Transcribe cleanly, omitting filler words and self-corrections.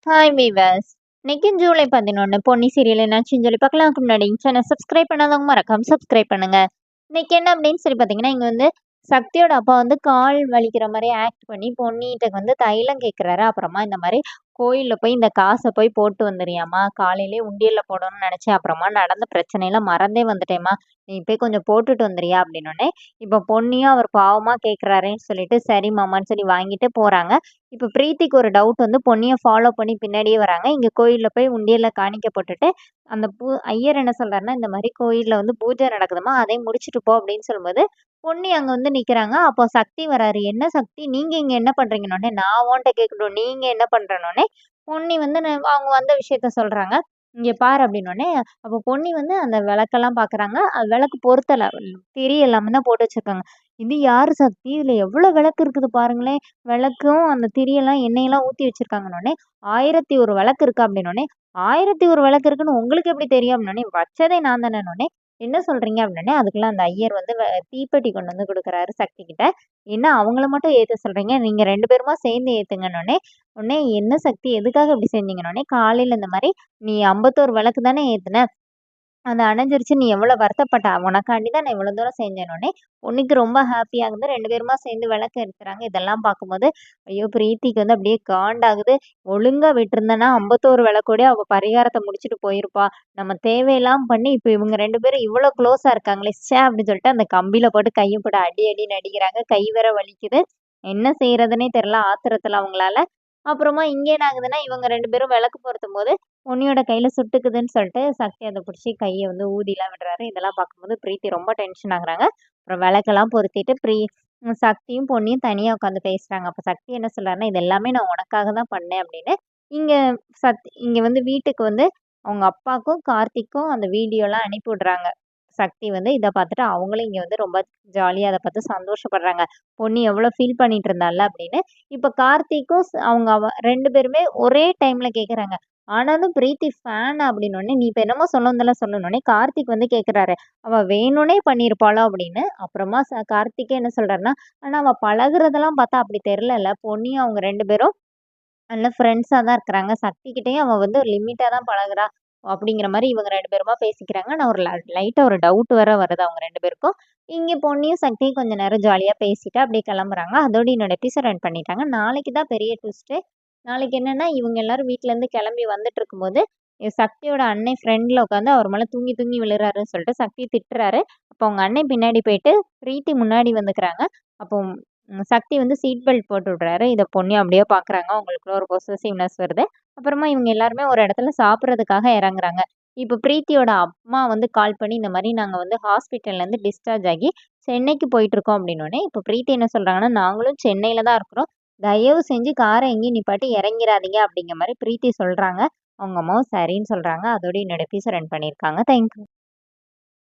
Hi viewers. இன்னைக்கு July 11 Ponni serial என்னாச்சுன்னு சொல்லி பார்க்கலாம். அதுக்கு முன்னாடி சேனல் சப்ஸ்கிரைப் பண்ணாதவங்க மறக்காம சப்ஸ்கிரைப் பண்ணுங்க. இன்னைக்கு என்ன அப்படின்னு சொல்லி பார்த்தீங்கன்னா, இங்க வந்து சக்தியோட அப்பா வந்து கால் வலிக்கிற மாரி ஆக்ட் பண்ணி பொன்னிட்ட வந்து தைலம் கேட்குறாரு. அப்புறமா இந்த மாரி கோயில்ல போய் இந்த காச போய் போட்டு வந்துறியாம்மா, காலையிலேயே உண்டியல்ல போடணும்னு நினைச்சேன். அப்புறமா நடந்த பிரச்சனையில மறந்தே வந்துட்டேம்மா. நீ போய் கொஞ்சம் போட்டுட்டு வந்துறியா அப்படின்னோனே, இப்போ பொன்னியும் அவர் பாவமா கேட்குறாரேன்னு சொல்லிட்டு சரி மாமான்னு சொல்லி வாங்கிட்டு போறாங்க. இப்போ பிரீத்திக்கு ஒரு டவுட் வந்து பொன்னிய ஃபாலோ பண்ணி பின்னாடியே வராங்க. இங்க கோயில்ல போய் உண்டியல்ல காணிக்க போட்டுட்டு, அந்த ஐயர் என்ன சொல்றாருன்னா, இந்த மாரி கோயில்ல வந்து பூஜை நடக்குதும்மா, அதையும் முடிச்சுட்டு போ அப்படின்னு சொல்லும்போது, பொன்னி அங்க வந்து நிக்கிறாங்க. அப்போ சக்தி வராரு. என்ன சக்தி நீங்க இங்க என்ன பண்றீங்கன்னோனே, நான் உன்ட்ட கேட்கட்டும் நீங்க என்ன பண்றனோனே, பொன்னி வந்து அவங்க வந்த விஷயத்த சொல்றாங்க. இங்க பாரு அப்படின்னோனே, அப்போ பொன்னி வந்து அந்த விளக்கெல்லாம் பார்க்குறாங்க. அது விளக்கு பொருத்தல. திரி எல்லாமே தான் போட்டு வச்சிருக்காங்க. இது யாரு சக்தி? இதுல எவ்வளோ விளக்கு இருக்குது பாருங்களேன். விளக்கும் அந்த திரியெல்லாம் எண்ணெயெல்லாம் ஊத்தி வச்சிருக்காங்கன்னோனே, 1001 விளக்கு இருக்கா அப்படின்னோனே, 1001 விளக்கு இருக்குன்னு உங்களுக்கு எப்படி தெரியும் அப்படின்னோனே, வச்சதே நான் தானேன்னோனே, என்ன சொல்றீங்க அப்படின்னோனே, அதுக்குள்ள அந்த ஐயர் வந்து தீப்பெட்டி கொண்டு வந்து குடுக்குறாரு சக்தி கிட்ட. என்ன அவங்கள மட்டும் ஏத்த சொல்றீங்க? நீங்க 2 பேருமா சேர்ந்து ஏத்துங்கன்னோனே, உடனே என்ன சக்தி எதுக்காக இப்படி செஞ்சீங்கன்னோனே, காலையில இந்த மாரி நீ 51 விளக்கு தானே ஏத்துன. அது அணைஞ்சிருச்சு. நீ எவ்வளோ வருத்தப்பட்ட? உனக்காண்டி தான் நான் இவ்வளோ தூரம் செஞ்சேன்னோனே, பொண்ணுக்கு ரொம்ப ஹாப்பி ஆகுது. 2 பேருமா சேர்ந்து விளக்கு ஏத்துறாங்க. இதெல்லாம் பார்க்கும்போது, ஐயோ! பிரீத்திக்கு வந்து அப்படியே காண்டாகுது. ஒழுங்கா விட்டுருந்தேன்னா 51 விளக்கோடயே அவ பரிகாரத்த முடிச்சுட்டு போயிருப்பா. நம்ம தேவையில்லாம பண்ணி, இப்ப இவங்க 2 பேரும் இவ்வளோ க்ளோஸா இருக்காங்களே! ச்சே! அப்படின்னு சொல்லிட்டு அந்த கம்பியில போட்டு கைய போட்டு அடி அடின்னு அடிக்கிறாங்க. கை வேற வலிக்குது. என்ன செய்றதுன்னே தெரியல ஆத்திரத்துல அவங்களால. அப்புறமா இங்க என்ன ஆகுதுன்னா, இவங்க 2 பேரும் விளக்கு பொருத்தும்போது, பொன்னியோட கையில சுட்டுக்குதுன்னு சொல்லிட்டு, சக்தி அத புடிச்சு கைய வந்து ஊதிலாம் விடுறாரு. இதெல்லாம் பார்க்கும்போது பிரீத்தி ரொம்ப டென்ஷன் ஆகுறாங்க. அப்புறம் விளக்கெல்லாம் பொருத்திட்டு சக்தியும், பொன்னியும் தனியா உட்காந்து பேசுறாங்க. அப்ப சக்தி என்ன சொல்றாருன்னா, "இது எல்லாமே நான் உனக்காக தான் பண்ணேன்" அப்படின்னு. இங்க இங்க வந்து வீட்டுக்கு வந்து அவங்க அப்பாக்கும், கார்த்திக்கும் அந்த வீடியோலாம் அனுப்பி விடுறாங்க. சக்தி வந்து இத பார்த்துட்டு அவங்களும் இங்க வந்து ரொம்ப ஜாலியா அத பார்த்து சந்தோஷப்படுறாங்க. பொன்னி எவ்வளோ ஃபீல் பண்ணிட்டு இருந்தால்ல அப்படின்னு. இப்ப கார்த்திக்கும் அவங்க 2 பேருமே ஒரே டைம்ல கேட்குறாங்க. ஆனாலும் பிரீத்தி ஃபேன் அப்படின்னோனே, "நீ இப்ப என்னமோ சொல்ல வந்தல்ல சொல்லுனோனே" கார்த்திக் வந்து கேட்குறாரு. "அவ வேணும்னே பண்ணியிருப்பாளோ?" அப்படின்னு. அப்புறமா கார்த்திக்கே என்ன சொல்றாருன்னா, "ஆனா அவ பழகுறதெல்லாம் பார்த்தா அப்படி தெரியலல்ல. பொன்னியும் அவங்க 2 பேரும் நல்ல ஃப்ரெண்ட்ஸா தான் இருக்கிறாங்க. சக்தி கிட்டயும் அவ வந்து ஒரு லிமிட்டா தான் பழகுறா." அப்படிங்கிற மாரி இவங்க 2 பேருமா பேசிக்கிறாங்க. ஆனா ஒரு லைட்டா ஒரு டவுட் வேற வருது அவங்க 2 பேருக்கும். இங்க பொன்னியும் சக்தியும் கொஞ்ச நேரம் ஜாலியா பேசிட்டு அப்படியே கிளம்புறாங்க. அதோட என்னோட எபிசோட் எண்ட் பண்ணிட்டாங்க. நாளைக்கு தான் பெரிய ட்விஸ்ட்டு. நாளைக்கு என்னன்னா, இவங்க எல்லாரும் வீட்லருந்து கிளம்பி வந்துட்டுருக்கும்போது, சக்தியோட அண்ணன் ஃப்ரெண்ட்ல உட்காந்து அவர் மேல தூங்கி தூங்கி விழுறாருன்னு சொல்லிட்டு சக்தி திட்டுறாரு. அப்போ அவங்க அண்ணன் பின்னாடி போயிட்டு பிரீத்தி முன்னாடி வந்துக்கிறாங்க. அப்போ சக்தி வந்து சீட் பெல்ட் போட்டு விடுறாரு. இத பொன்னி அப்படியே பார்க்குறாங்க. அவங்களுக்குள்ள ஒரு பொசசிவ்னஸ் வருது. அப்புறமா இவங்க எல்லாருமே ஒரு இடத்துல சாப்பிடுறதுக்காக இறங்குறாங்க. இப்ப பிரீத்தியோட அம்மா வந்து கால் பண்ணி, இந்த மாரி நாங்க வந்து ஹாஸ்பிட்டல்லேருந்து டிஸ்சார்ஜ் ஆகி சென்னைக்கு போயிட்டுருக்கோம் அப்படின்னோனே, இப்ப பிரீத்தி என்ன சொல்றாங்கன்னா, நாங்களும் சென்னையில தான் இருக்கிறோம். தயவு செஞ்சு கார எங்கேயும் நிப்பாட்டி இறங்கிறாதீங்க அப்படிங்கிற மாரி பிரீத்தி சொல்றாங்க. அவங்க அம்மாவும் சரின்னு சொல்றாங்க. அதோட என்னோட எபிசோட் ரன் பண்ணியிருக்காங்க. Thank you.